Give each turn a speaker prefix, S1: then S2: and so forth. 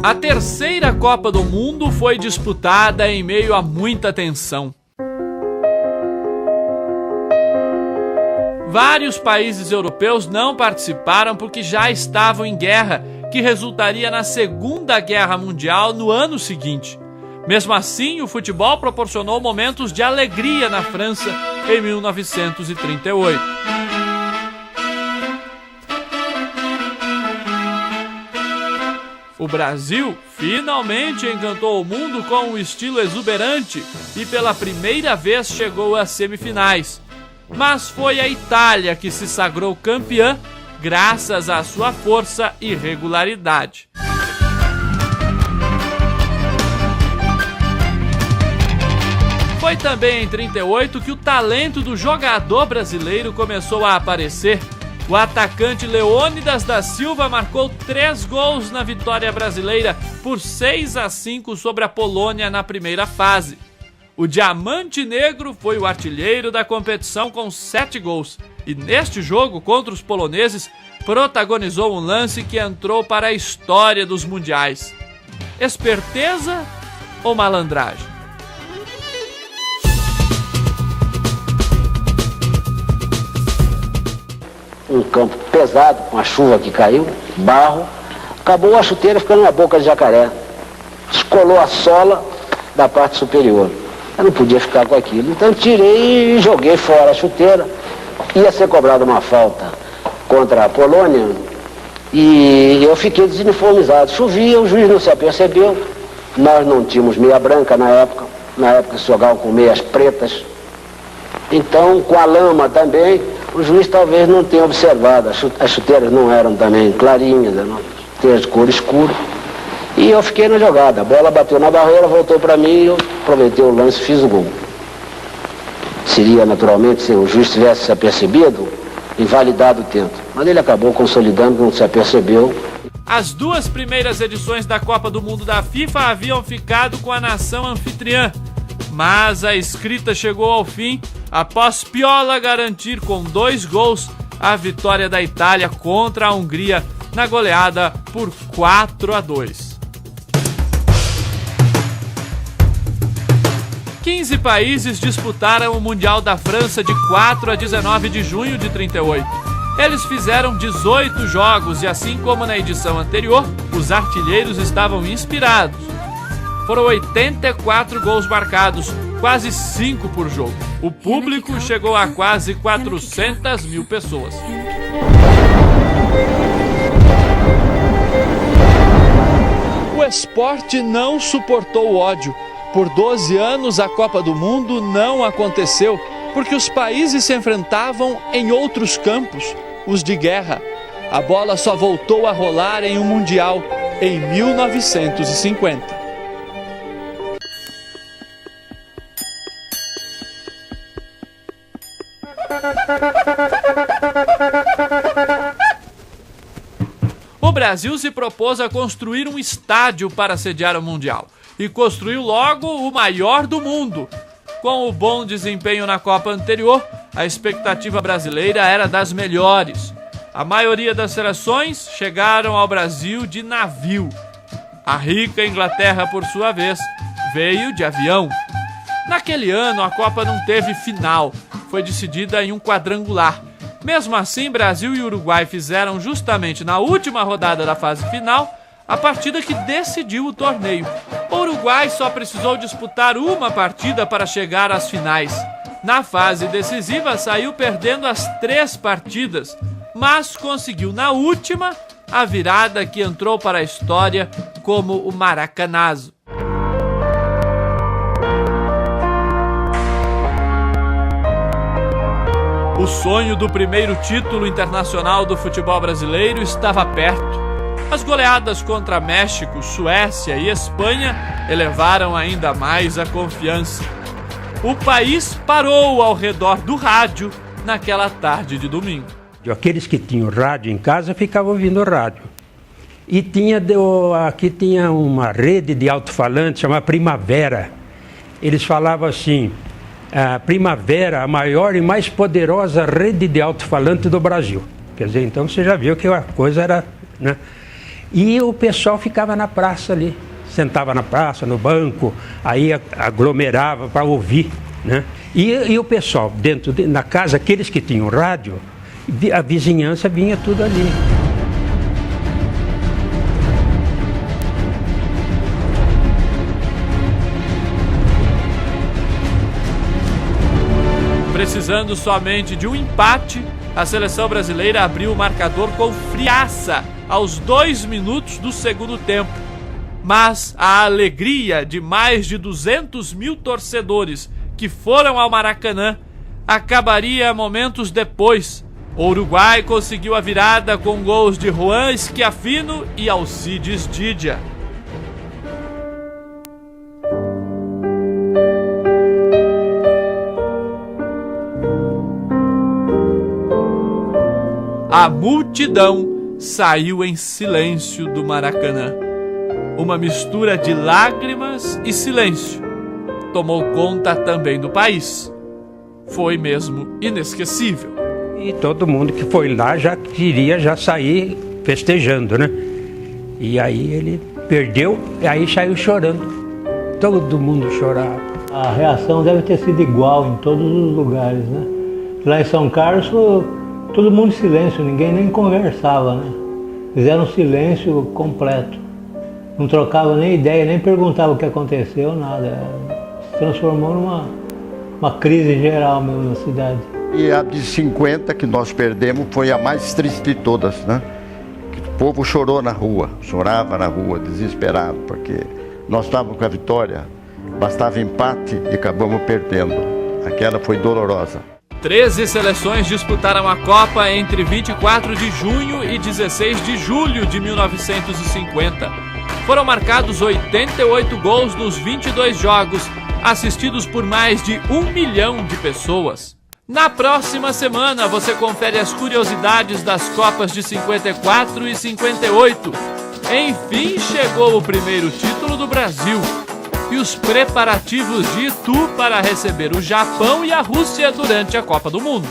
S1: A terceira Copa do Mundo foi disputada em meio a muita tensão. Vários países europeus não participaram porque já estavam em guerra, que resultaria na Segunda Guerra Mundial no ano seguinte. Mesmo assim, o futebol proporcionou momentos de alegria na França em 1938. O Brasil finalmente encantou o mundo com um estilo exuberante e pela primeira vez chegou às semifinais. Mas foi a Itália que se sagrou campeã graças à sua força e regularidade. Foi também em 38 que o talento do jogador brasileiro começou a aparecer. O atacante Leônidas da Silva marcou 3 gols na vitória brasileira por 6-5 sobre a Polônia na primeira fase. O Diamante Negro foi o artilheiro da competição com 7 gols e neste jogo contra os poloneses protagonizou um lance que entrou para a história dos mundiais. Esperteza ou malandragem?
S2: Um campo pesado, com a chuva que caiu, barro, acabou a chuteira ficando na boca de jacaré. Descolou a sola da parte superior. Eu não podia ficar com aquilo, então tirei e joguei fora a chuteira. Ia ser cobrada uma falta contra a Polônia e eu fiquei desuniformizado. Chovia, o juiz não se apercebeu, nós não tínhamos meia branca na época se jogavam com meias pretas. Então, com a lama também, o juiz talvez não tenha observado, as chuteiras não eram também clarinhas, eram chuteiras de cor escura. E eu fiquei na jogada, a bola bateu na barreira, voltou para mim e eu aproveitei o lance e fiz o gol. Seria naturalmente, se o juiz tivesse se apercebido, invalidado o tento. Mas ele acabou consolidando, não se apercebeu.
S1: As 2 primeiras edições da Copa do Mundo da FIFA haviam ficado com a nação anfitriã, mas a escrita chegou ao fim após Piola garantir com 2 gols a vitória da Itália contra a Hungria na goleada por 4-2. 15 países disputaram o Mundial da França de 4 a 19 de junho de 38. Eles fizeram 18 jogos e, assim como na edição anterior, os artilheiros estavam inspirados. Foram 84 gols marcados, quase 5 por jogo. O público chegou a quase 400 mil pessoas. O esporte não suportou o ódio. Por 12 anos a Copa do Mundo não aconteceu, porque os países se enfrentavam em outros campos, os de guerra. A bola só voltou a rolar em um Mundial, em 1950. O Brasil se propôs a construir um estádio para sediar o Mundial e construiu logo o maior do mundo. Com o bom desempenho na Copa anterior, a expectativa brasileira era das melhores. A maioria das seleções chegaram ao Brasil de navio. A rica Inglaterra, por sua vez, veio de avião. Naquele ano, a Copa não teve final, foi decidida em um quadrangular. Mesmo assim, Brasil e Uruguai fizeram justamente na última rodada da fase final a partida que decidiu o torneio. O Uruguai só precisou disputar uma partida para chegar às finais. Na fase decisiva, saiu perdendo as 3 partidas, mas conseguiu na última a virada que entrou para a história como o Maracanazo. O sonho do primeiro título internacional do futebol brasileiro estava perto. As goleadas contra México, Suécia e Espanha elevaram ainda mais a confiança. O país parou ao redor do rádio naquela tarde de domingo.
S3: Aqueles que tinham rádio em casa ficavam ouvindo rádio. E aqui tinha uma rede de alto-falante chamada Primavera. Eles falavam assim: a Primavera, a maior e mais poderosa rede de alto-falante do Brasil. Quer dizer, então você já viu que a coisa era, né? E o pessoal ficava na praça ali, sentava na praça, no banco, aí aglomerava para ouvir, né? E o pessoal na casa, aqueles que tinham rádio, a vizinhança vinha tudo ali.
S1: Precisando somente de um empate, a seleção brasileira abriu o marcador com friaça aos 2 minutos do segundo tempo. Mas a alegria de mais de 200 mil torcedores que foram ao Maracanã acabaria momentos depois. O Uruguai conseguiu a virada com gols de Juan Schiaffino e Alcides Didia. A multidão saiu em silêncio do Maracanã. Uma mistura de lágrimas e silêncio tomou conta também do país. Foi mesmo inesquecível.
S3: E todo mundo que foi lá já queria sair festejando, né? E aí ele perdeu e aí saiu chorando. Todo mundo chorava.
S4: A reação deve ter sido igual em todos os lugares, né? Lá em São Carlos, todo mundo em silêncio, ninguém nem conversava, né? Fizeram um silêncio completo. Não trocava nem ideia, nem perguntava o que aconteceu, nada. Se transformou numa crise geral mesmo na cidade.
S5: E a de 50 que nós perdemos foi a mais triste de todas, né? O povo chorou na rua, chorava na rua, desesperado, porque nós estávamos com a vitória, bastava empate e acabamos perdendo. Aquela foi dolorosa.
S1: 13 seleções disputaram a Copa entre 24 de junho e 16 de julho de 1950. Foram marcados 88 gols nos 22 jogos, assistidos por mais de 1 milhão de pessoas. Na próxima semana você confere as curiosidades das Copas de 54 e 58. Enfim, chegou o primeiro título do Brasil. E os preparativos de Itu para receber o Japão e a Rússia durante a Copa do Mundo.